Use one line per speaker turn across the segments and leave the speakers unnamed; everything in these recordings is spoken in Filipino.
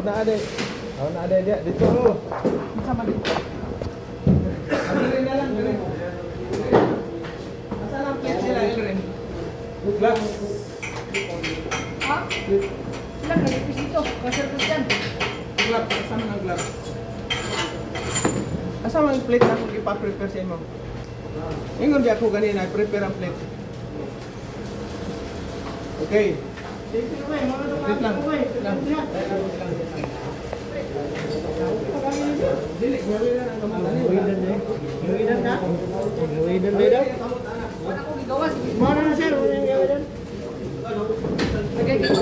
Na ada. Oh, na ada dia dito.
Sama dito.
Ano na lang dire. Asa lang plate sila dire. Glock.
Ha? Sila nalipis dito. Kasir ko dyan.
Glock, asa man ang glock? Asa man ang plate na kung ipa-prepare sa imo? Ingon di ako ganina, prepare ang plate. Okay. Wait lang. Dili, ngawidan ang kamatan niyo.
Ngawidan ka? Ngawidan ba daw?
Wala ko gigawas.
Mana na sir, wala yung ngawidan?
Lagay dito.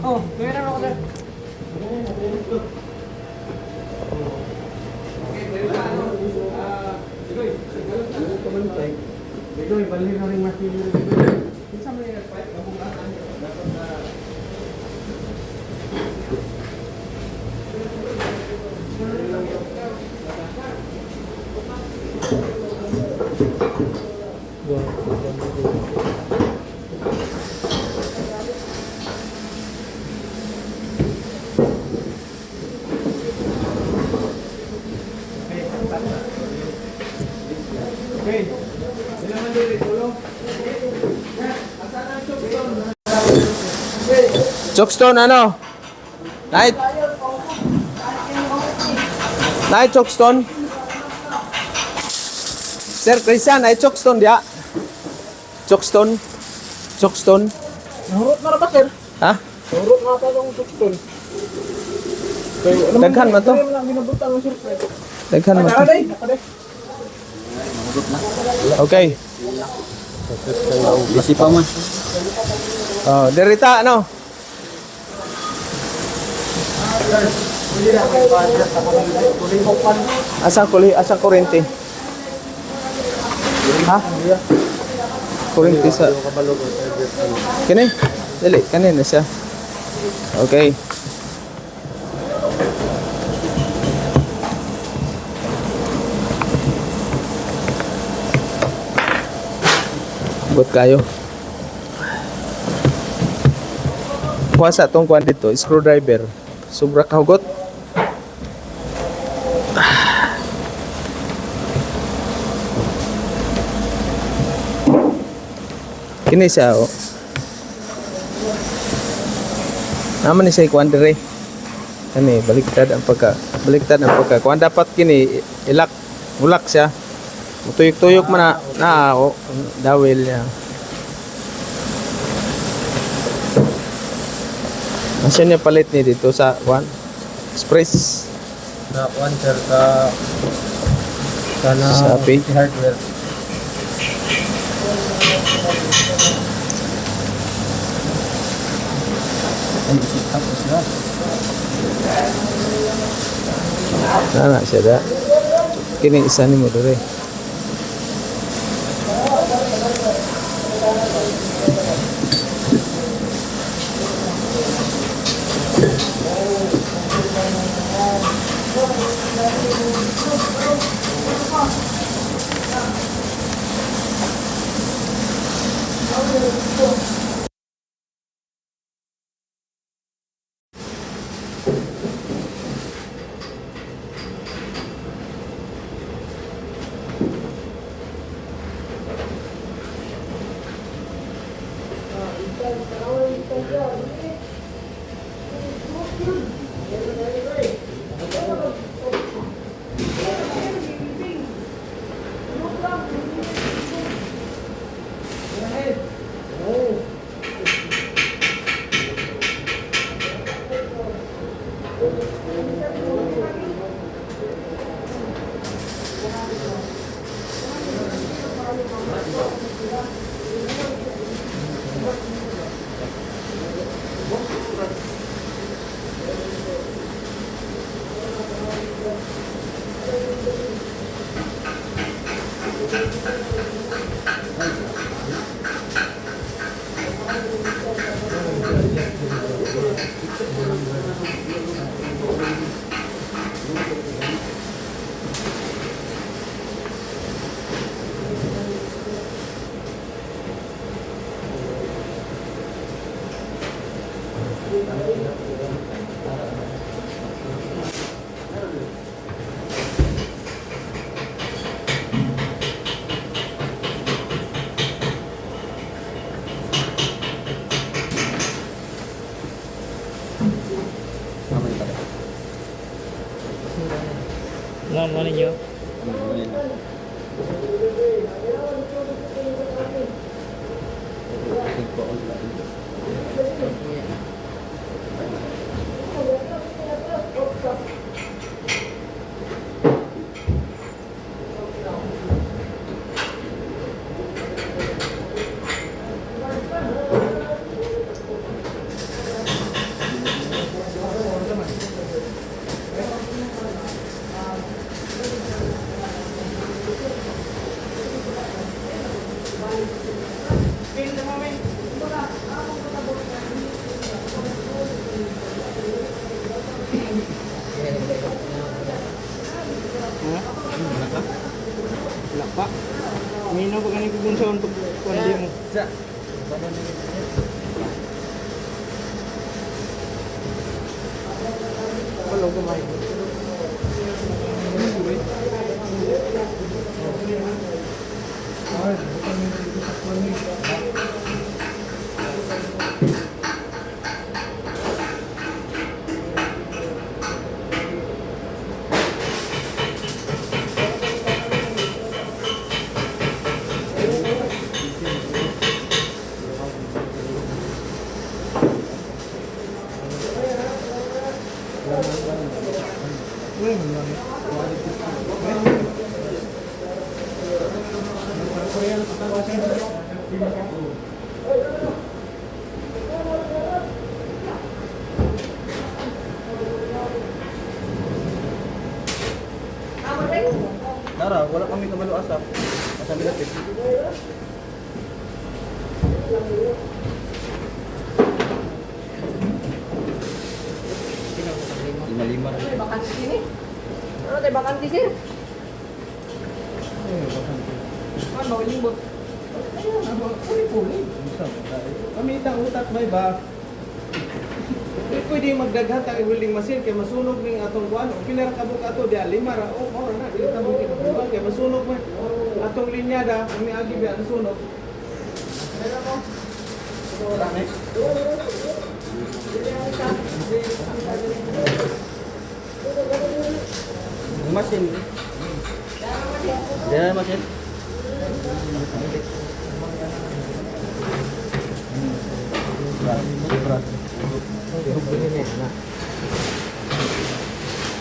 Oh, meron ako sir.
Ito, ibalik na rin mas nilo.
Kinsa man yung fight kabukasan niyo? Dapat na okay. Sila man dili tulong. Asa na chokstone? Chokstone ano? Night. Night chokstone. Sir Christian, night chokstone dia. Chokstone. Chokstone.
Nahurot na ba sir?
Ha?
Nahurot na pa itong tukton.
Daghan man to.
Hindi mo lang binabutan ng sir.
Daghan mo.
Nakaday, nakaday.
Okay.
Basi pa man.
Oh, derita ano? Asang kurente? Ha? Kurente sa kini? Dili, kanin na siya. Okay. Buat kayo. Kuasa tong kuan dito, screwdriver. Sobra kahugot. Kini siya oh. Naman ni say kuan dire. Kani baliktad ang pagka kuan dapat kini ilak ulak siya. Tuyok-tuyok man na oh, dawil niya. Masya niya palit ni dito sa one express
Sa one sir, sa
Shopee.
hardware. Ay, tapos na.
na siya da. Kini isa ni mo dire.
Ano ninyo? Wala pa. Minaw pa ganito kung saan pag kundi mo. Wala kumay.
Nara, wala kami kabalo asap. Asap natin. Lima-lima na.
May bakante sini. Ano tayo bakante sir? Ano ba limbot?
Puli-puli. Kami itang utak may ba? Di pwede magdaghan ang welding machine kay masunog ning atong kuan. Pinarkabok ato di lima ra. Oh, mao na dili ta mo kay masunog man atong linyada kami agi biya nasunog. Pero mo. Next. Machine. Dia machine. Berat.
Hubungin niya, anak.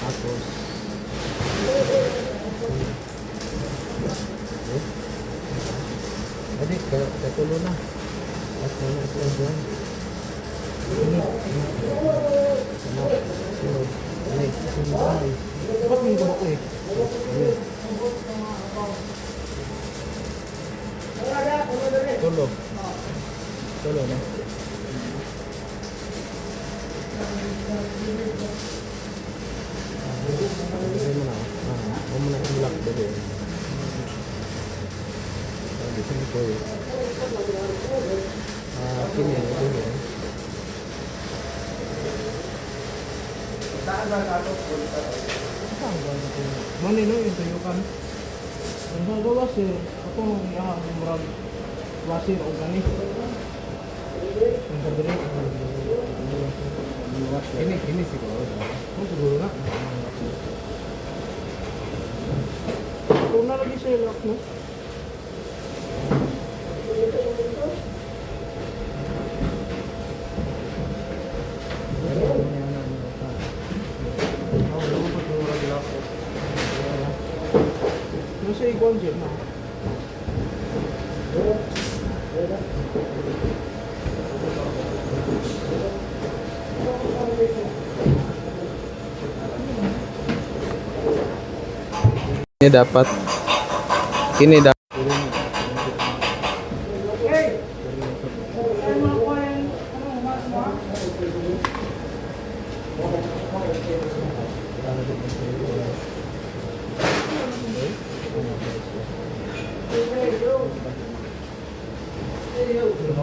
Tapos. Adik, katulo na. At na sila doon. Sunod. Ay, sunod. Ba't may gabak ko eh? Tulo. Tulo na. Hindi mo na. Huwag mo na i-lock dito. Dito nito eh. Kini yan. Ito yun. Saan ba ito? Manino yung tuyukan. Ang gagawa sir, ako nung iahang ng murag wasir o gani. Ang gagawa. Ini siguro. Oh, siguro na. Ito na lagi sa lock no? Nasa iguan dyan na. Ini dapat. Ini dapat.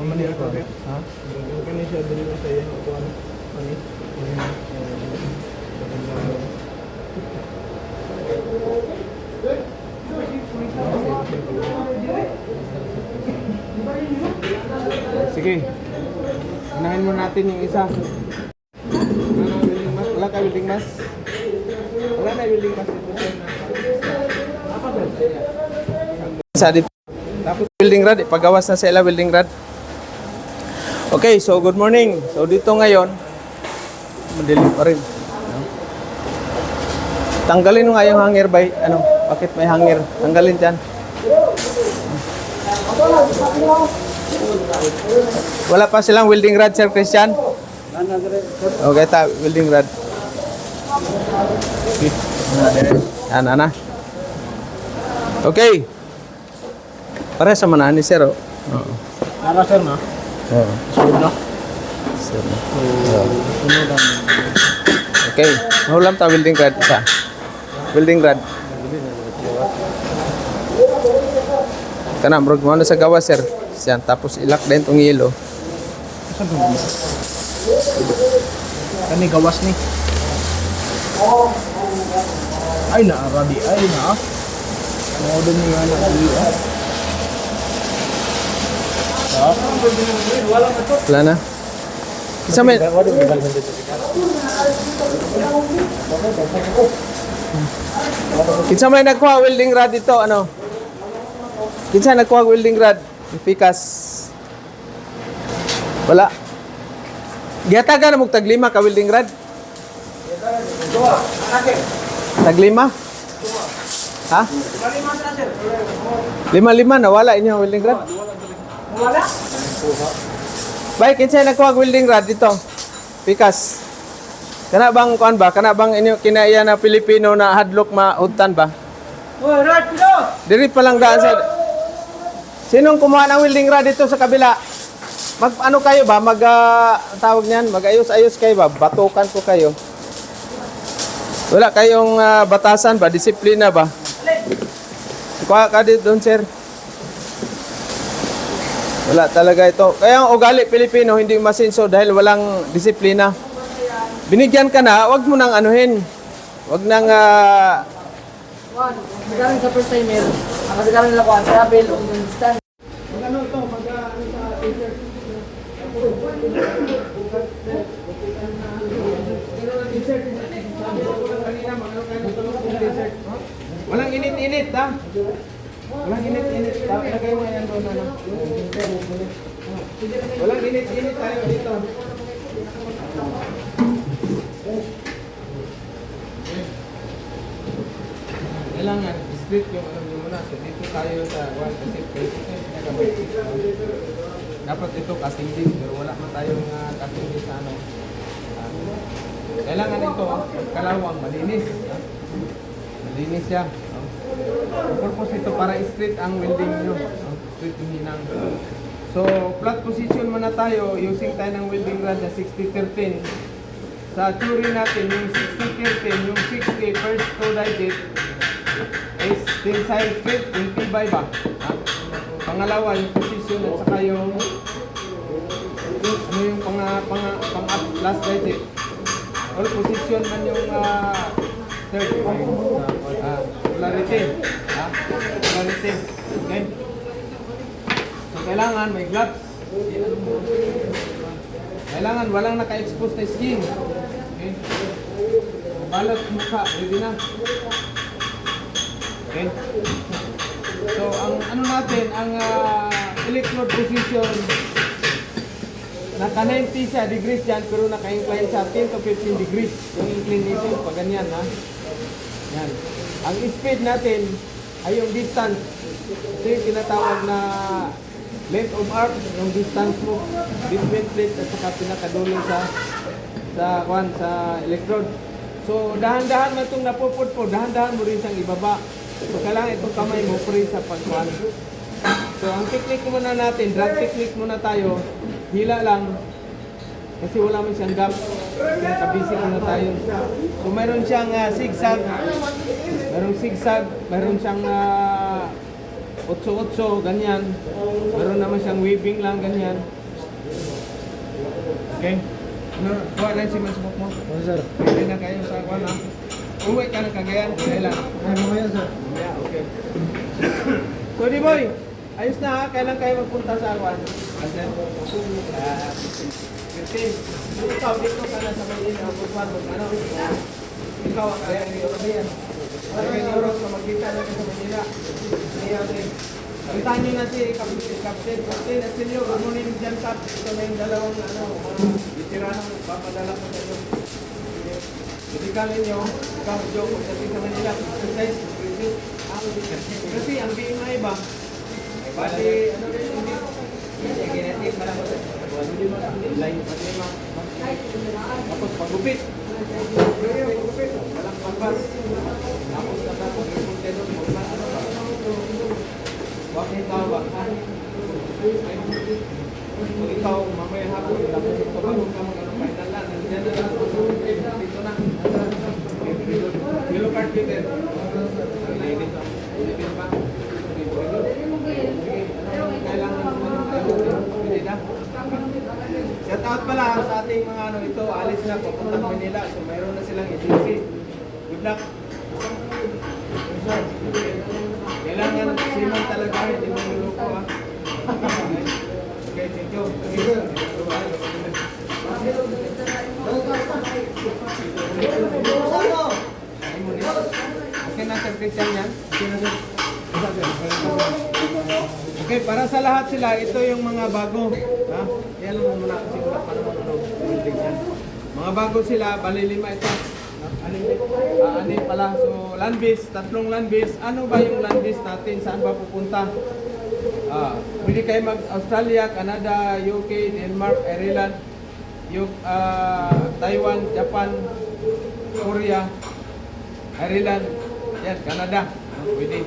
Manila ko. Ha? Kani siya dili sa iyo ko ano? Ani? Sige. Unahin mo natin yung isa. Wala ka building mas? Wala na building mas dito. Sa di tapos welding rod, ipagawas na sa ila welding rod. Okay, so good morning. So dito ngayon, madilim pa rin. Tanggalin mo nga yung hanger by, bakit may hanger? Tanggalin dyan. Wala pa silang welding rod, Sir Christian? Okay, welding rod. Yan, ana. Okay. Para sa mana ni Sir, oh. Oo.
Nara sir na.
Oo.
Sunod na.
Sir.
Sunod na.
Okay. Nahulam ta welding rod isa. Welding rod. Kana bro, mo na sa gawa sir. Siyan tapos ilak din tong yelo.
Saan ba yun? Kani gawas ni. Ay na, Arabi. Ay na. Modo ni nga na.
Wala na. Isa may Kinsa may nagkuha welding rod dito, ano? Kinsa nagkuha welding rod? Pikas. Wala. Giyatagan mo taglima ka welding rod? Taglima? Ha? Lima-lima na wala inyo welding rod?
Wala.
Bay, kinsa nagkuha welding rod dito? Pikas. Kana bang kuan ba? Kana bang inyo kinaiya na Pilipino na hadlok maudtan ba?
Oh, Rod, pilo.
Diri pa lang daan sa Sinong kumuha ng welding rod dito sa kabila? Mag ano kayo ba? Mag tawag niyan, mag-ayos-ayos kayo ba? Batukan ko kayo. Wala kayong batasan ba? Disiplina ba? Kuha ka dito doon, sir. Wala talaga ito. Kaya ang ugali Pilipino hindi masinso dahil walang disiplina. Binigyan ka na, wag mo nang anuhin. Wag nang
Juan, magaling sa first timer. Ang kasagaran nila ko, ang travel, ang stand.
Ano ito? Ano sa t-shirt? Walang init-init, ha? Walang init-init. Lagay mo yan doon, ano? Walang init-init tayo dito. Kailangan straight yung ano nyo muna. So dito tayo sa one kasi dapat ito casting din pero wala man tayong casting din sa ano. Kailangan ito kalawang malinis. Malinis siya. Ang purpose ito para straight ang welding nyo. Straight yung hinang. So flat position muna tayo. Using tayo ng welding rod na 60-13. Sa theory natin yung 60-13, yung 60 first to digit is tensile straight, yung tibay ba? Ha? Pangalawa, yung position at saka yung ano yung last digit. All position man yung third. Polarity. Ha? Polarity. Okay? So, kailangan may gloves. Kailangan walang naka-expose na skin. Okay? Balat mukha, ready na. Okay? So, ang ano natin, ang electrode position, naka 90 siya degrees yan, pero naka-incline siya 10 to 15 degrees. Yung inclination, pag ganyan, ha? Yan. Ang speed natin ay yung distance. Ito yung tinatawag na length of arc, yung distance mo between plate at saka pinakadulo sa electrode. So, dahan-dahan man itong napupudpod, dahan-dahan mo rin siyang ibaba. So, kailangan itong kamay mo free sa pagkuhan. So, ang technique muna natin, drag technique muna tayo, hila lang, kasi wala man siyang gap. Nakabisi muna tayo. So, mayroon siyang zigzag, mayroon siyang 8-8, ganyan. Meron naman siyang weaving lang, ganyan. Okay? Kuha na si Mansbok mo.
Ano sir?
Pwede na kayo sa kuha na. Uwi ka ng Cagayan. Kailan?
Ay mo yan sir.
Yeah, okay. So, di boy, ayos na ha. Kailan kayo magpunta sa Alwan? Asen? 15. Ikaw, dito ka na sa Manila. Ano? Ikaw, kaya hindi ko yan. 7 euros na magkita natin sa Manila. Kapitan nyo na si Captain Asilio. Good morning dyan, Cap. Ito na yung dalawang mga veteranong papadala ko sa inyo. Ibigalin nyo, ikaw, Joe, pagdating sa Manila, exercise, breathing. Kasi ang BMI ba? Bali, ano rin, hindi genetic, parang line, tapos pagupit. Walang pampas. Tapos reportero, wag ikaw ba? Kung ikaw, mamaya hapon, tapos ito ba, kung ka mag-ano, final lang, nandiyan na lang, dito na. Yellow card Peter. Ilipin pa. Kailangan shout out pala sa ating mga ano ito, alis na papunta ng Manila. So mayroon na silang agency. Good luck. Kailangan siman talaga, hindi mo niloko ha. Okay, thank you. Okay na Sir Christian yan? Okay na Sir? Okay, para sa lahat sila, ito yung mga bago. Ha? Yan naman muna kasi wala pa naman yan. Mga bago sila, bali 5 ito. Anin pala. So, land base, 3 land base. Ano ba yung land base natin? Saan ba pupunta? Pwede kayo mag-Australia, Canada, UK, Denmark, Ireland, Taiwan, Japan, Korea, Ireland, yan, Canada. Pwede.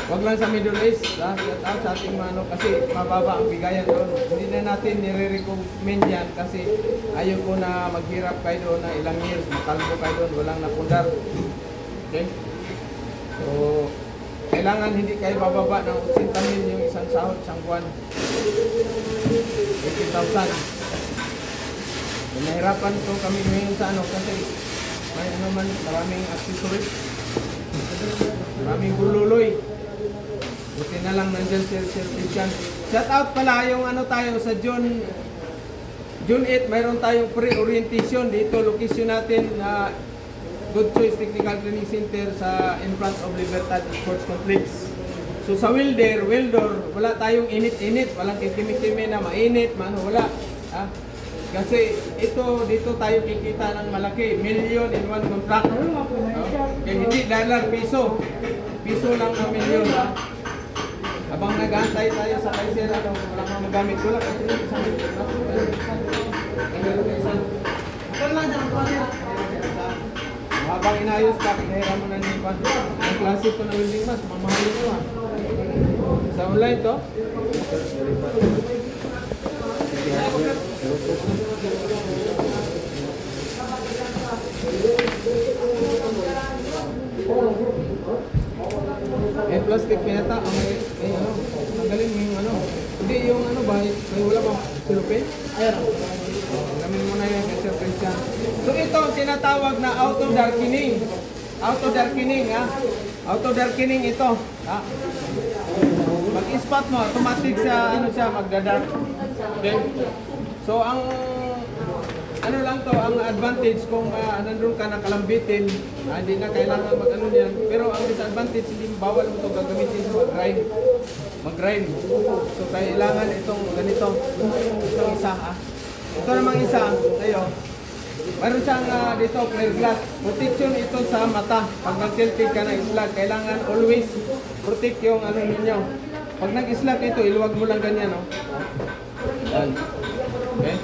Huwag lang sa Middle East, shout out sa ating mga ano, kasi mababa ang bigayan doon. Hindi na natin nire-recommend yan kasi ayaw ko na maghirap kayo doon na ilang years, makalbo kayo doon, walang napundar. Okay? So, kailangan hindi kayo bababa ng 80,000 yung isang sahod, isang buwan. 80,000. Nahirapan to kami ngayon sa ano kasi may ano man, maraming accessories. Maraming gululoy. Buti na lang nandyan Sir Christian. Shout out pala yung ano tayo sa June 8, mayroon tayong pre-orientation dito. Location natin na Good Choice Technical Training Center sa in front of Libertad Sports Complex. So sa Wildor, wala tayong init-init. Walang kitimi-kimi na mainit. Wala. Ha? Kasi dito tayo kikita ng malaki. $1,000,000 in one contract. Kaya hindi dollar, piso. Piso lang ang milyon. Ha? Habang nag-aantay tayo sa Kaiser, wala kang magamit. Wala kasi isang habang inayos ka, pinahira mo na nipan. Ang klase ko na welding mas, mamahalin mo ha. Sa online to? Plastic pinata, ano, tanggalin mo yung ano. Hindi yung ano ba, may wala ba silupin? Ayan. Gamin mo na yan kay Sir Christian. So ito, tinatawag na auto darkening. Auto darkening, ha? Auto darkening ito, ha? Mag-spot mo, automatic sa ano siya, magda-dark. Okay? So ang ano lang to, ang advantage kung nandun ka nakalambitin, hindi na kailangan mag-ano yan. Pero ang disadvantage, hindi bawal mo ito gagamitin sa mag-grind. So kailangan itong ganito, itong isa ha. Ito namang isa, tayo. Mayroon siyang dito, clear glass. Protection ito sa mata. Pag nag-tilted ka ng islag, kailangan always protect yung ano ninyo. Pag nag-islag ito, iluwag mo lang ganyan, no? Yan. Okay?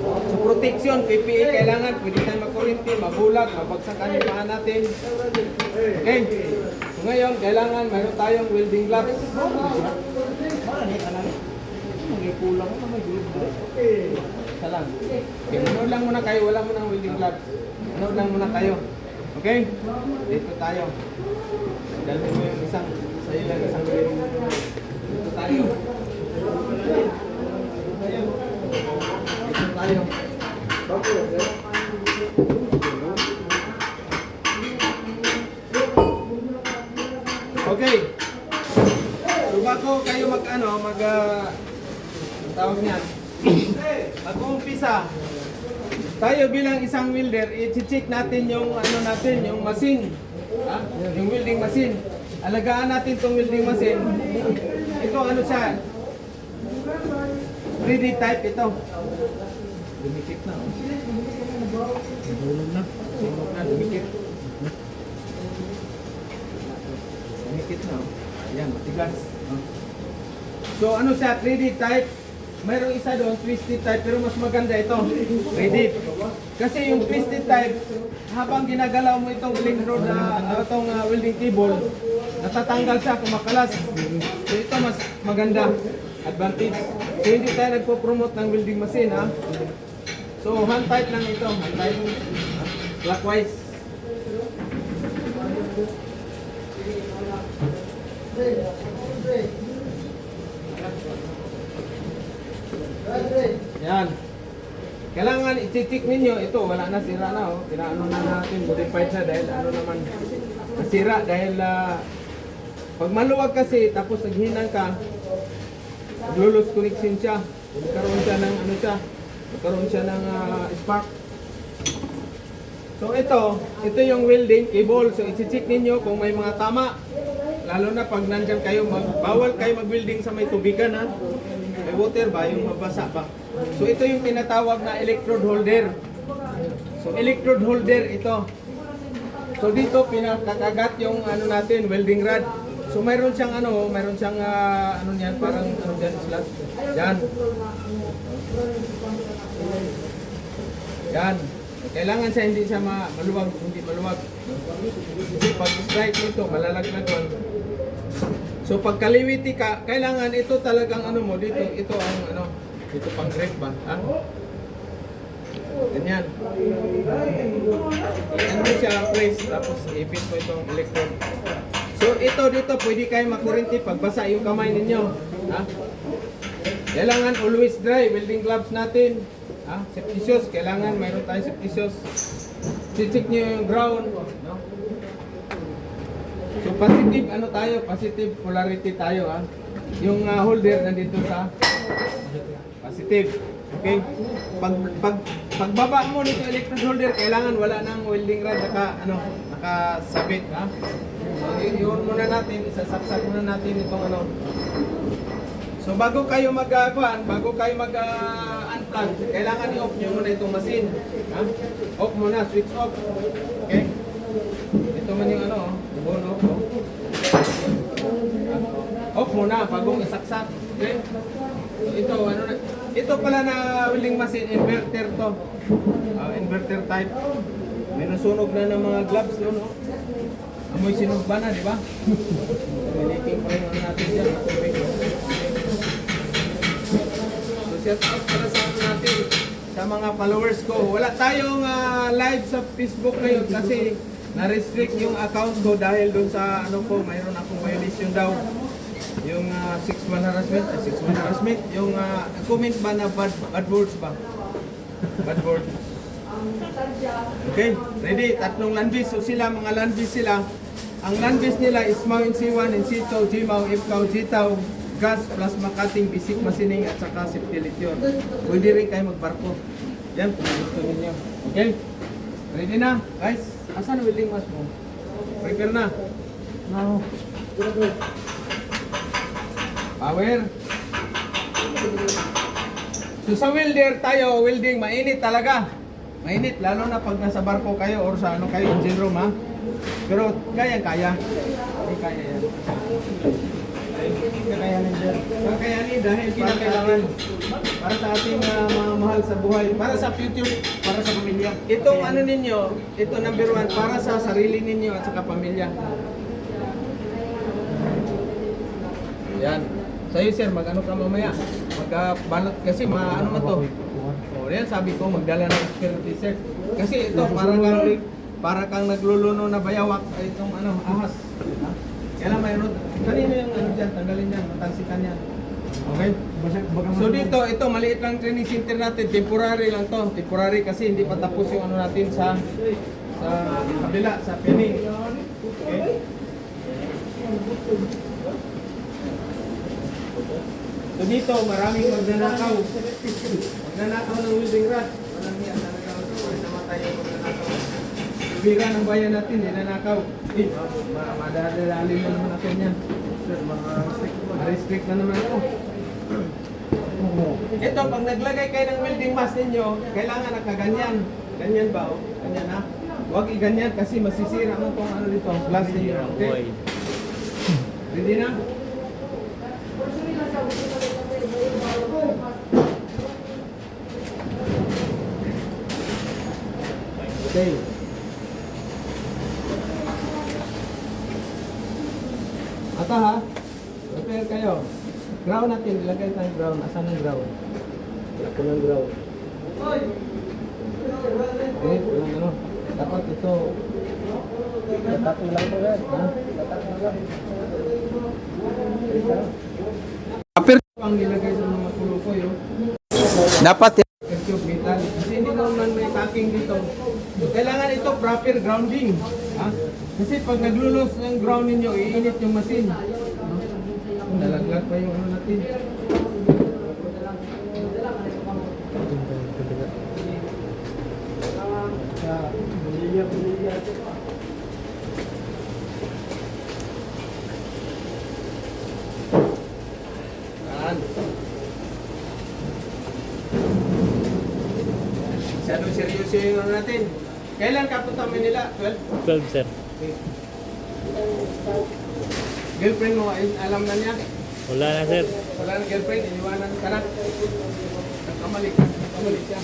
So protection, PPE kailangan, pwede tayo magkurinti, mabulag, mabagsakan yung paa natin. Okay? So ngayon, kailangan mayroon tayong welding gloves. Kulang mo naman yun. Isa lang. Okay, manood lang muna kayo, wala mo ng welding gloves. Manood lang muna kayo. Okay? Dito tayo. Dalhin mo yung isang, sa'yo lang isang welding. Dito tayo. Dito tayo. Okay. So bago kayo tawag niyan. Mag-uumpisa. tayo bilang isang welder, i-check natin yung ano natin, yung machine. Ha? Yung welding machine. Alagaan natin tong welding machine. Ito ano siya? 3D type ito. Dumikit na. Dumulog na. Dumulog na, dumikit. Dumikit na. Ayan, matigas. So ano siya, 3D type. Mayroong isa doon, twisted type, pero mas maganda ito, 3D. Kasi yung twisted type, habang ginagalaw mo itong electrode itong welding cable, natatanggal siya, kumakalas. So ito mas maganda, advantage. So hindi tayo nagpo-promote ng welding machine, ha. So hand type lang ito, hand type, clockwise. Yan. Kailangan i-check ninyo ito, wala na, sira na, oh. Pinaano na natin, modified siya dahil ano naman nasira dahil pag maluwag kasi tapos naghinang ka, lulus connection siya. Magkaroon siya ng ano siya, magkaroon siya ng spark. So ito yung welding cable. So i-check ninyo kung may mga tama. Lalo na pag nandyan kayo, bawal kayo mag-welding sa may tubigan, ha. May water ba, yung mabasa ba. So ito yung tinatawag na electrode holder. So electrode holder ito. So dito pinakakagat yung ano natin, welding rod. So mayroon siyang ano, mayroon siyang ano niyan, parang ano diyan slot. Yan. Yan. Kailangan siya hindi siya maluwag, hindi maluwag. Kasi pag strike nito, malalaglag man. So pag kaliwiti ka, kailangan ito talagang ano mo dito, ito ang ano, ito pang grip ba, ha? Ganyan. Yan mo siya press, tapos ipit mo itong electrode. So ito dito, pwede kayo makurinti pag basa yung kamay ninyo, ha? Kailangan always dry, welding gloves natin. Ah, safety shoes, kailangan mayroon tayong safety shoes. Check nyo yung ground, no? So positive ano tayo, positive polarity tayo, ha. Yung holder nandito sa positive. Okay? Pagbaba mo nito electrode holder, kailangan wala nang welding rod nakasabit, ha. So yun muna natin, isasaksak muna natin itong ano. So bago kayo mag-unplug, kailangan i-off nyo muna itong machine. Ha? Off muna, switch off. Okay? Ito man yung ano, on off. Off muna, bagong isaksak. Okay? So ito pala na welding machine, inverter to. Inverter type. May nasunog na ng mga gloves doon, no? Amoy sinog ba na, di ba? Maliking pa rin natin dyan. Shout out para sa natin, sa mga followers ko. Wala tayong live sa Facebook ngayon kasi na-restrict yung account ko dahil doon sa ano ko, mayroon akong violation daw. Yung sexual harassment, yung comment ba na bad words ba? Bad words. Okay, ready? Tatlong landbis. So sila, mga landbis sila. Ang landbis nila is Mau NC1, NC2, Gmau, Ifcau, Gitaw, gas, plasma cutting, basic machining at saka safety lithium. Pwede rin kayo magbarko. Yan, kung gusto ninyo. Okay? Ready na? Guys, asan ang welding mask mo? Prepare na? No. Power. So sa welder tayo, welding, mainit talaga. Mainit, lalo na pag nasa barko kayo or sa ano kayo, engine room, ha? Pero kaya. Hindi kaya yan. Kakayanin dahil kinakailangan para sa ating mga mahal sa buhay, para sa future, para sa pamilya. Itong ano ninyo, ito number 1, para sa sarili ninyo at saka pamilya. Yan. Sa'yo sir, mag-ano ka mamaya? Magbalot kasi ano mo to? O yan, sabi ko, magdala ng security sir. Kasi ito, para kang nagluluno na bayawak, itong ano, ahas. Ha? Kailan mayroon? Kanino yung ano dyan? Tanggalin dyan, matansikan yan. Okay? So dito, ito maliit lang training center natin. Temporary lang to. Temporary kasi hindi pa tapos yung ano natin sa kabila, sa pinning. Okay? So dito, maraming magnanakaw. Magnanakaw ng welding rod. Walang niya talaga. bibira ng bayan natin, ninanakaw. Eh, madadalali na naman natin yan.
Sir,
Ma-restrict na naman ako. Ito, pag naglagay kayo ng welding mask ninyo, kailangan nakaganyan. Ganyan ba? Oh? Ganyan ha? Huwag iganyan kasi masisira mo itong ano dito, glass ninyo. Okay? Ready na? Okay. Ata ha? Prepare kayo. Ground natin, ilagay tayong ground. Asan ang ground? Wala ko ng ground. Okay, walang ano. Dapat ito. Tatak lang po yan. Ha? Tatak lang.
Kapir,
Ang nilagay sa mga kulo ko yun.
dapat
Tube metal. Kasi hindi naman may tacking dito. Kailangan ito proper grounding. Ha? Kasi pag naglulos ng ground ninyo, iinit yung machine. Nalaglag pa yung ano natin. Yan. Masyadong seryoso yung ano natin. Kailan ka punta Manila? 12?
12, sir.
Okay. Girlfriend mo, alam na niya?
Wala na, sir.
Wala na girlfriend, iniwanan ka na. Nagkamali siya.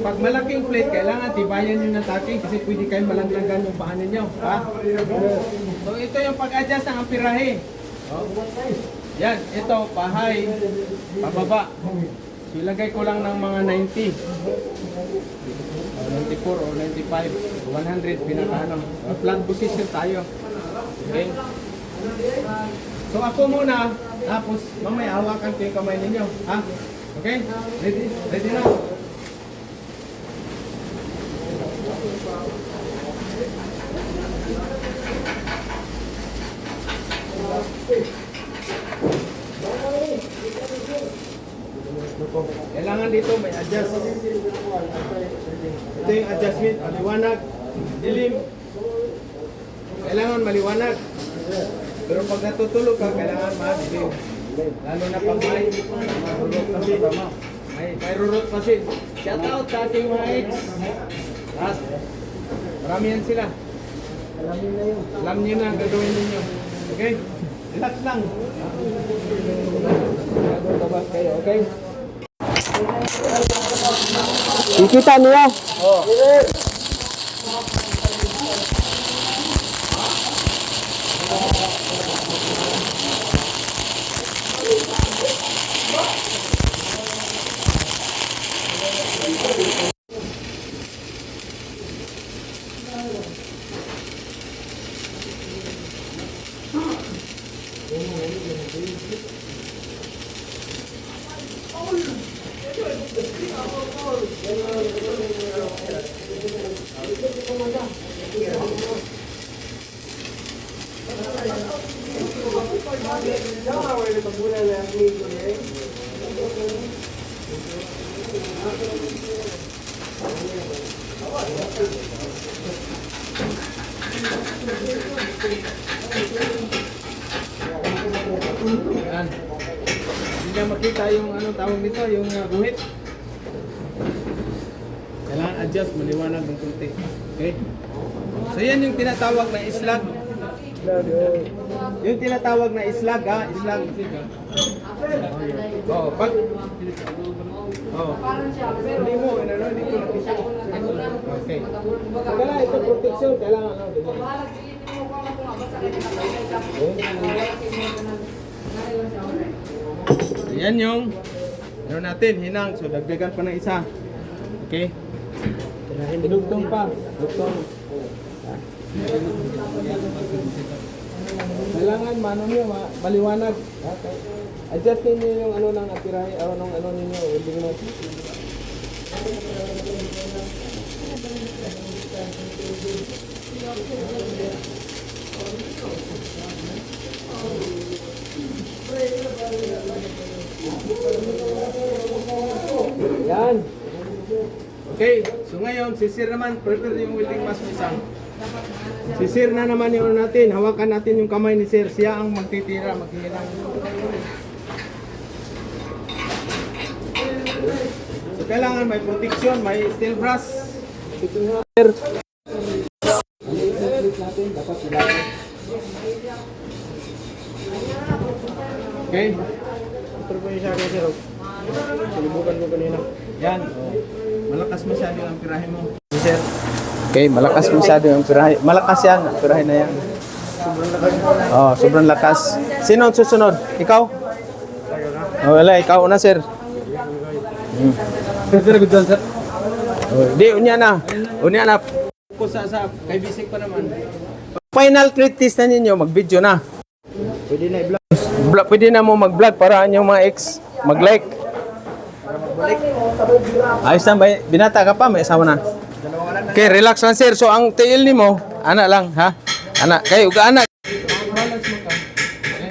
Pag malaking plate, kailangan tibayan nyo ng tacking kasi pwede kayong malaglagan yung paan ninyo. Ha? So ito yung pag-adjust ng amperahe. Oh. Yan, ito, pahay, pababa. So ilagay ko lang ng mga 90. 94 or 95, 100 pinakaano. Flat position tayo. Okay? So ako muna, tapos mamaya hawakan ko yung kamay ninyo. Ha? Okay? Ready? Ready na? Kailangan dito may adjust. Ito yung adjustment, maliwanag, dilim. Kailangan maliwanag. Pero pag natutulog ka, kailangan madilim. Lalo na pag may rurot machine. May rurot machine. Shout out sa ating mga ex. Lahat. Marami yan sila. Alam niyo na ang gagawin ninyo. Okay? Relax lang. Gagawin kayo, okay?
Kikita niya.
Yan. Hindi na makita yung anong tawag nito, yung guhit. Kailangan adjust, maliwanag ng kunti. Okay? So yan yung tinatawag na islag. Yung tinatawag na islag, ha? Islag. Oh, pag... Oh. Hindi mo, hindi ko nakita. Okay. Kaya ito protection, kailangan ano, diba? Yan yung ano natin, hinang. So dagdagan pa ng isa. Okay? Dugtong pa. Dugtong. Kailangan mano niyo, maliwanag. Okay. Adjust niyo yung ano ng apirahe, ng ano niyo, welding mo. Yan. Okay, so ngayon, si Sir naman, prepare yung welding mask mo isang. Si Sir na naman yung ano natin, hawakan natin yung kamay ni Sir. Siya ang magtitira, maghihilang. So kailangan may protection, may steel brass. Sir. Natin, dapat ilagay. Okay.
Ito po yung sa akin, sir. Silibukan ko kanina.
Yan. Oh. Malakas masyado ang pirahe mo.
Sir. Okay, malakas masyado yung pirahe. Malakas yan, pirahe na yan. Oh, sobrang lakas. Sino ang susunod? Ikaw? Oh, wala, ikaw na, sir.
Very good done, sir.
Oh, di, unya na. Unya na.
Po sa kay Bisik pa naman.
Final critic na ninyo, mag-video na.
Pwede na i-vlog.
Pwede na mo mag-vlog para yung mga ex mag-like. Ayos na ba? Binata ka pa, may asawa na. Okay, relax lang, sir. So, ang tiil ni mo, anak lang, ha? Anak. Kayo, anak.
Balance mo ka. Okay.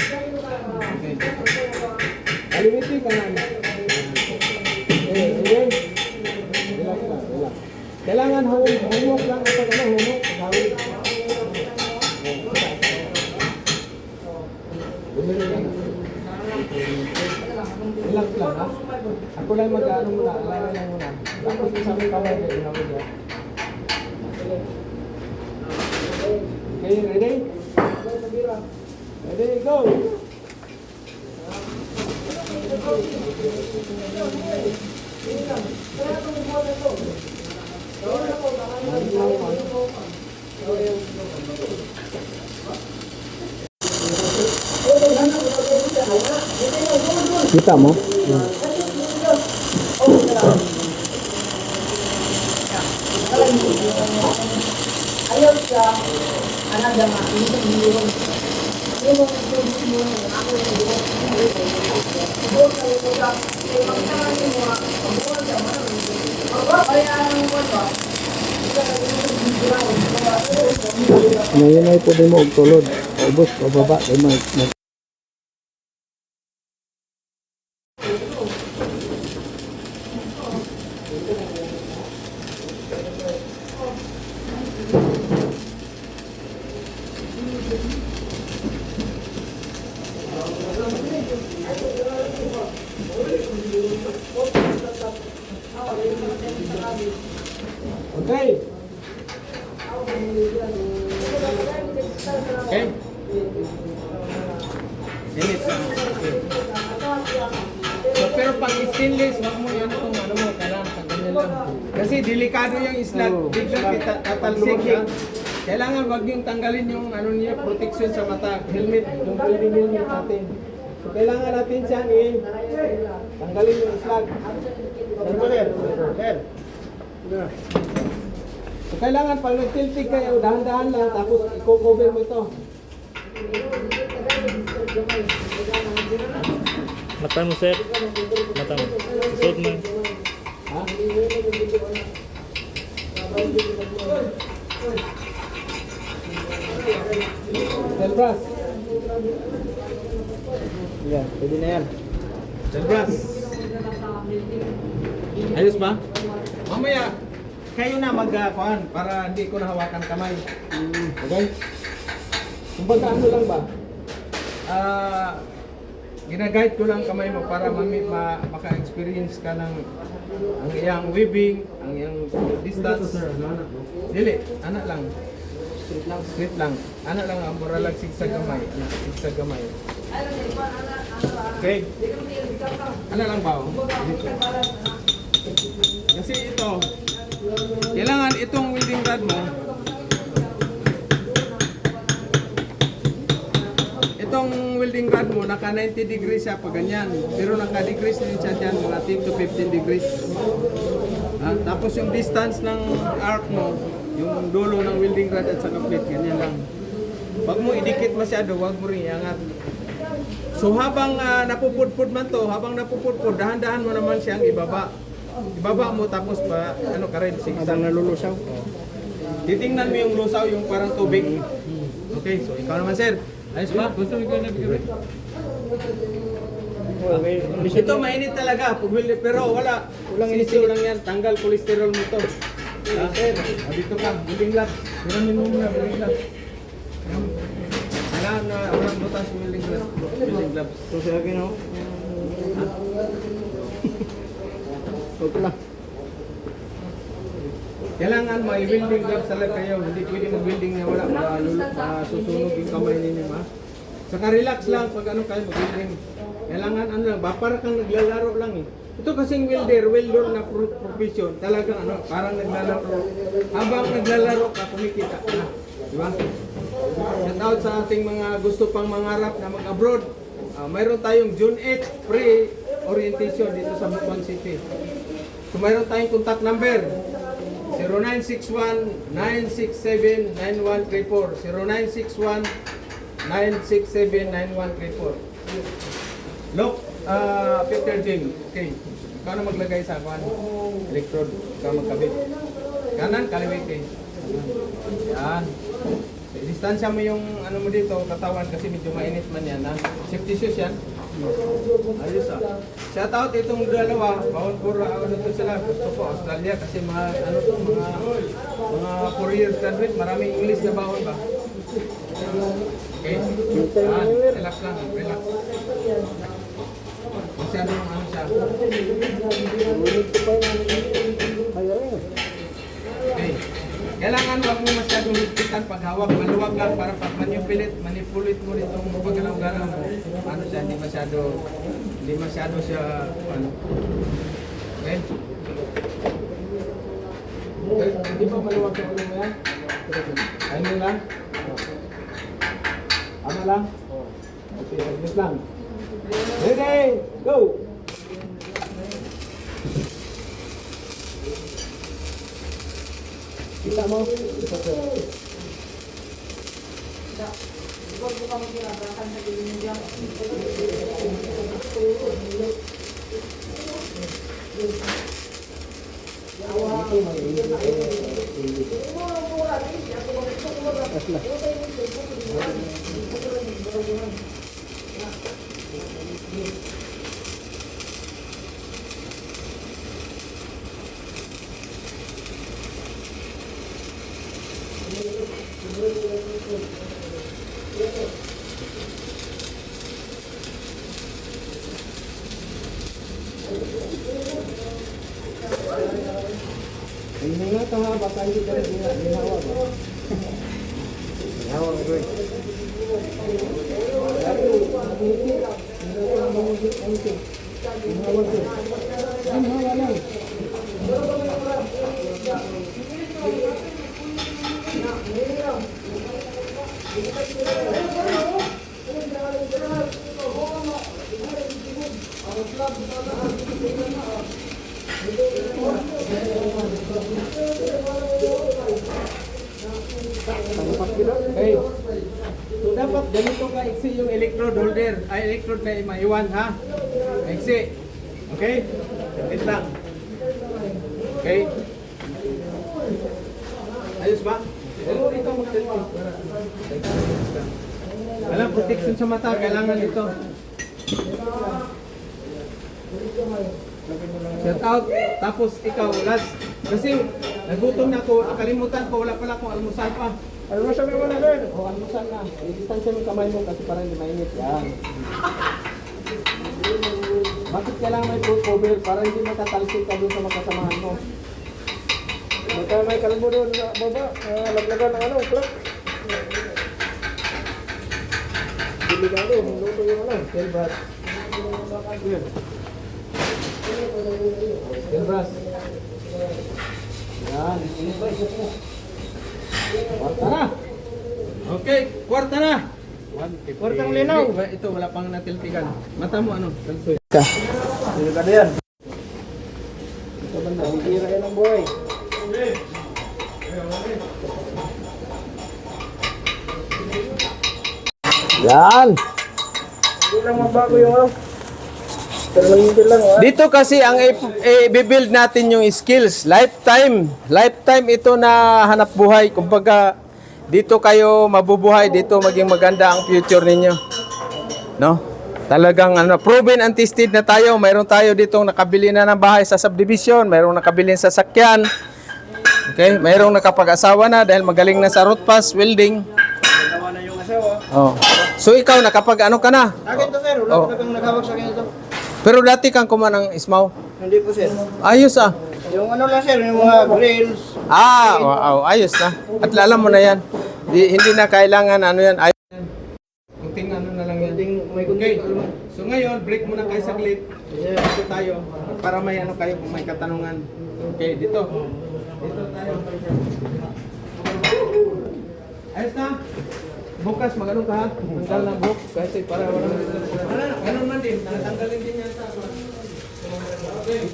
Alimiti ka na. Okay. Relax lang, relax. Kailangan humok lang kapag humok. Hawig. Relax lang, ha? Ako lang mag-ano muna, alala lang muna. Tapos isang kamay na ginawin niya. Okay, ready? Ready, go! Kita mo?
Ayaw siya, anak dama, hindi ko
Ngayon ay pwede mo tulod. Ubus, pababa. Ay mag
Okay. Okay. Init. Okay. So, pero pag stainless, wag mo yan itong ano mo, kailangan pag ganyan lang. Kasi delikado yung islat, biglang tatalsik siya. Kailangan wag yung tanggalin yung ano niya, protection sa mata, helmet, yung building helmet natin. So, kailangan natin siyang tanggalin yung islat. So, kailangan pag nag-tiltig kayo, dahan-dahan lang, tapos i-cover mo ito.
mata mo, sir. Mata mo. Suot mo.
Ha? Telbras. Yan, pwede na yan. Telbras. Ayos ba? Mamaya, kayo na mag-kuhan para hindi ko nahawakan kamay. Okay? Kumbaga ano lang ba? Ginaguide ko lang kamay mo para maka-experience ka ng ang iyang weaving, ang iyang distance. Dili, anak lang. Straight lang. Anak lang, ang mura lang sigsag kamay. Sigsag kamay. Okay? Anak lang ba? Kasi ito, kailangan itong welding rod mo, itong welding rod mo, naka 90 degrees siya pag ganyan. Pero naka degrees din siya dyan, mga 10 to 15 degrees. Tapos yung distance ng arc mo, yung dulo ng welding rod at saka plate, ganyan lang. Wag mo idikit masyado, wag mo rin iangat. So habang napupudpud man to, habang napupudpud, dahan-dahan mo naman siyang ibaba. Ibaba mo tapos pa ano ka rin, sige.
Habang nalulusaw.
Titingnan mo yung lusaw, yung parang tubig. Okay, so ikaw naman sir. Ayos ba?
Gusto mo ikaw na bigyan?
Ito mainit talaga, pero walang sisiw lang yan, tanggal cholesterol mo to. Sir, dito ka, building labs. Hiramin mo muna, building labs. Kailangan na walang butas building labs.
So sa akin ako. Okay lang.
Kailangan may welding gloves talaga kayo. Hindi pwede mag-welding na wala. Masusunog yung kamay ninyo, ha? Saka relax lang pag ano kayo mag-welding. Kailangan ano lang, para kang naglalaro lang eh. Ito kasing welder na profession. Talagang ano, parang naglalaro. Habang naglalaro ka, kumikita ka na. Di ba? Shout out sa ating mga gusto pang mangarap na mag-abroad. Mayroon tayong June 8 free orientation dito sa Butuan City. So mayroon tayong contact number 0961-967-9134 0961-967-9134. Look, Peter Jim. Okay. Ikaw na maglagay sa akuan. Electrode. Ikaw magkabit. Kanan, kaliwit eh. Yan. Distansya mo yung ano mo dito, katawan kasi medyo mainit man yan. Ha? Safety shoes yan. Ayos ah. Shout out itong dalawa. Bawon puro ano to sila. Gusto ko Australia kasi mga ano to, mga 4 years graduate, maraming English na bawon ba? Okay? Relax lang, relax. Masyadong ano siya. Okay. Kailangan wag mo masyadong higpitan pag hawak, maluwag lang para pag manipulate mo rin itong pagalaw-galaw mo. Ano siya, hindi masyado siya, ano. Okay? Hindi pa maluwag sa ulo mo yan? Ayun lang? Ama lang? Okay, agnes lang. Ready, go! Kita mo? Hinga ka ha, baka hindi ka rin hinawa ba? Hinawa ka rin. Hinawa lang. Hey, so dapat ganito ka iksi yung electrode holder, electrode na maiwan ha. Iksi. Okay? Wait lang. Okay? Ayos ba? Ikaw mag-selfie para walang protection sa mata, kailangan ito. Shout out, tapos ikaw last. Kasi nagutom na ako, nakalimutan ko, wala pala akong almusal pa.
Almusal mo na rin.
O, almusal na. I-distansya mo yung kamay mo kasi parang hindi mainit. Yan. Bakit kailangan may food cover? Para hindi matatalsik ka doon sa makasamahan mo.
Baka may kalbo doon sa baba. Laglagan ng ano, clock. Delikado, luto yung ano.
Silbras. Silbras. Yan. Kwarta na. Okay, kwarta na.
Kwartang linaw.
Ito, wala pang natiltigan. Mata mo ano? Talsoy.
Delikado yan. Ito banda, bibira yan ang buhay.
Yan.
Hindi lang mabago yung ano. Pero hindi lang ha.
Dito kasi ang i-build natin yung skills. Lifetime. Lifetime ito na hanap buhay. Kumbaga, dito kayo mabubuhay. Dito maging maganda ang future ninyo. No? Talagang proven and tested na tayo. Mayroon tayo ditong nakabili na ng bahay sa subdivision. Mayroong nakabili sa sakyan. Okay? Mayroong nakapag-asawa na dahil magaling na sa root pass welding.
Ginawa na yung asawa.
Oh. So ikaw nakapag-ano ka na?
Akin to sir, wala
Oh.
ko kang nakawag sa akin ito.
Pero dati kang kumanang ismaw.
Hindi po sir.
Ayos ah.
Yung ano lang sir, yung mga grills.
Ah, wow, ayos na. At alam mo na yan. Hindi na kailangan ano yan. Ayos. Kunting ano na lang yan.
May
Okay.
kunting.
So ngayon, break muna kayo saglit. Dito tayo. Para may ano kayo kung may katanungan. Okay, dito. Dito tayo. Ayos na. Bukas magano ka ha? Tanggal ng buhok kasi para wala ganun man din. Natanggalin din yan sa okay.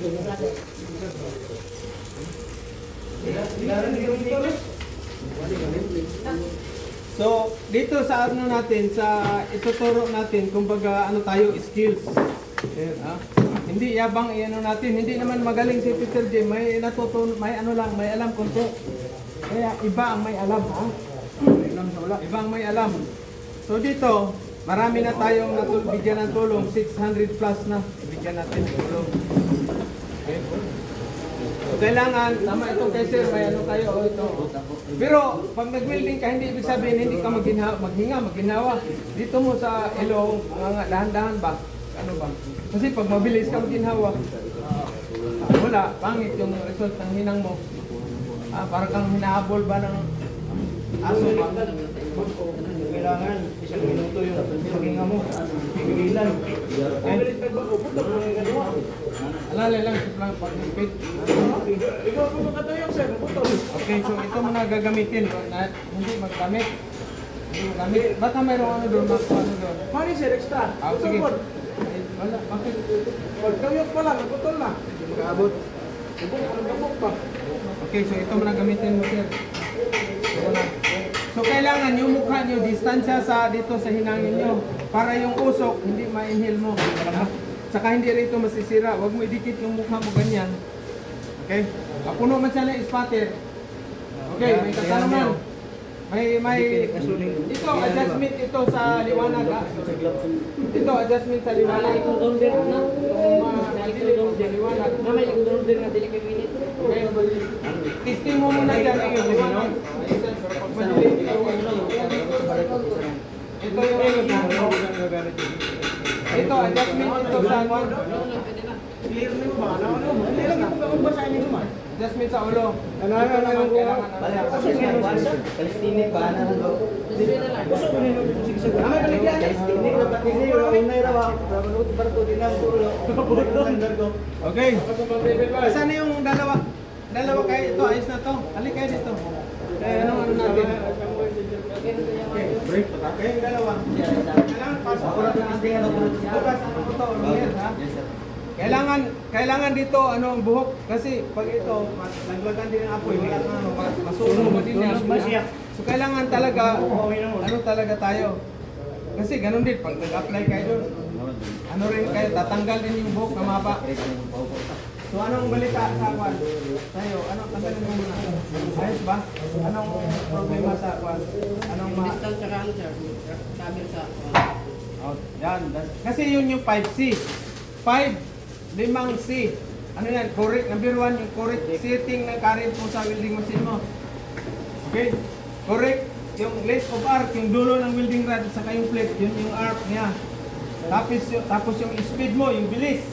So, dito sa ano natin, sa ituturo natin, kumbaga ano tayo, skills. Ayan, ha? Hindi yabang iano natin, hindi naman magaling si Peter J. May may ano lang, may alam konti. Kaya iba ang may alam, ha? Iba ang may alam. So dito, marami na tayong bigyan ng tulong, 600 plus na bigyan natin ng tulong. Okay. So kailangan, tama ito kay sir, may ano tayo, ito. Pero pag nag-welding ka, hindi ibig sabihin, hindi ka maghinhawa. Dito mo sa ilong, dahan-dahan ba? Ano ba? Kasi pag mabilis ka maghinhawa, wala, pangit yung result ng hinang mo. Parang kang hinahabol ba ng aso ba?
Kailangan isang minuto yung paghinga mo. Pigilan.
Alala lang, lang pag-repeat.
Ikaw po makatayok sir, putol.
Okay, so ito muna gagamitin. Hindi magdamit. Hindi magamit. Baka mayroong ano doon, ano doon.
Mali sir, extra.
Sige. Wala, bakit?
Pagkayok pa lang, putol na. Hindi makaabot. Gabok pa.
Okay, so ito muna gamitin mo, sir. Ito na. So kailangan yung mukha nyo, distansya sa dito sa hinangin nyo. Para yung usok, hindi ma-inhale mo. Saka hindi rito masisira. Huwag mo idikit yung mukha mo ganyan. Okay? Puno man siya ng spatter. Okay, may katanungan. May ito adjustment ito sa liwanag. Ito adjustment sa liwanag. Okay. Testing mo muna dyan ang liwanag. Ito yung ito adjustment ito sa
Clear na ba? Ano? Hindi lang ako babasahin niyo naman.
adjustment sa ulo.
Ano yung
Kailangan
Kasi Palestine ba na ano? Gusto ko nino sigsig. Amay baligyan. Palestine na patini ro unay ra ba? Barut barko din ang ulo.
Okay. Saan yung dalawa? Dalawa kayo ito, ayos na to. Halik kayo dito. Ano natin? Okay, break pa tayo. Kayong dalawa. Kailangan pasok ko lang ang tingin ako. Bukas ano ko to, Romer, ha? Kailangan dito ano ang buhok kasi pag ito naglagan din ng apoy, wala kang ano, masunog mo din yan. So kailangan talaga ano talaga tayo. Kasi ganun din pag nag-apply kayo doon. Ano rin kayo, tatanggal din yung buhok na mapa. So anong balita sa kwan? Tayo, anong tanggalin mo muna? Ayos ba? Anong problema sa kwan? Anong
Distance sa cancer. Sabi sa...
Oh, yan. Kasi yun yung 5C. 5C. Ano yan? Correct. Number 1 yung correct setting ng current mo sa welding machine mo. Okay? Correct. Yung length of arc, yung dulo ng welding rod, saka yung plate, yun yung arc niya. Tapos yung speed mo, yung bilis.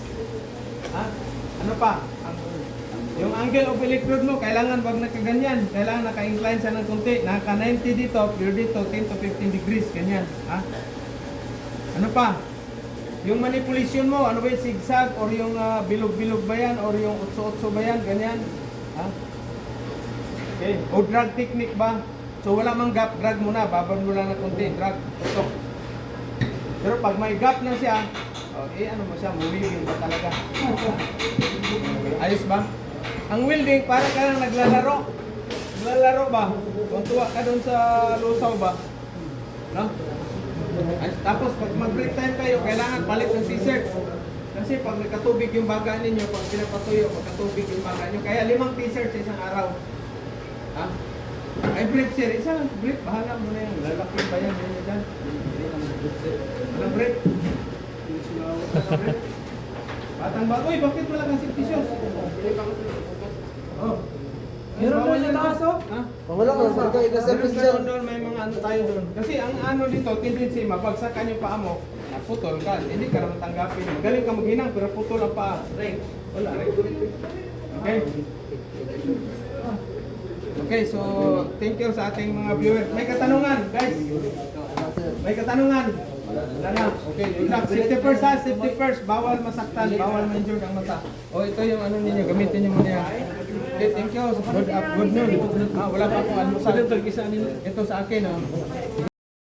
Ha? Ano pa? Yung angle of electrode mo, kailangan wag nakaganyan. Kailangan naka-incline siya ng konti. Naka-90 dito, pure dito, 10 to 15 degrees. Ganyan. Ha? Ano pa? Yung manipulation mo, ano ba yung zigzag? Or yung bilog-bilog ba yan? Or yung utso-utso ba yan? Ganyan. Ha? Okay. O drag technique ba? So wala mang gap, drag mo na. Babad mo lang ng konti, drag. Tutok. Pero pag may gap na siya, ano mo siya, moving ba talaga? Ayos ba? Ang welding, parang ka lang naglalaro. Naglalaro ba? Kung tuwa ka doon sa lusaw ba? No? Ayos
Tapos pag mag-break time kayo, kailangan palit ng t-shirt. Kasi pag nagkatubig yung baga ninyo, pag pinapatuyo, magkatubig yung baga nyo. Kaya 5 t-shirt sa isang araw. Ha? Ay, brief sir. Isang brief, bahala mo na yan. Lalaki ba yan? Yan yan dyan. Walang brief. Walang brief. Batang bago. Uy, bakit wala kang safety shoes? Oh.
Meron doon sa taas, oh.
Ha?
Wala ka,
Meron doon, may mga ano tayo doon. Kasi ang ano dito, tendency, mapagsakan yung paa mo, putol ka. Hindi ka naman tanggapin. Magaling ka maghinang, pero putol ang paa. Wala. Okay? Okay, so thank you sa ating mga viewers. May katanungan, guys. May katanungan. Wala na. Okay, good luck. Safety first ha, safety first. Bawal masaktan, bawal ma-injure ang mata. O ito yung ano ninyo, gamitin niyo muna yan. Okay, thank you. Good noon. Wala pa akong almusal. Ito sa akin, oh.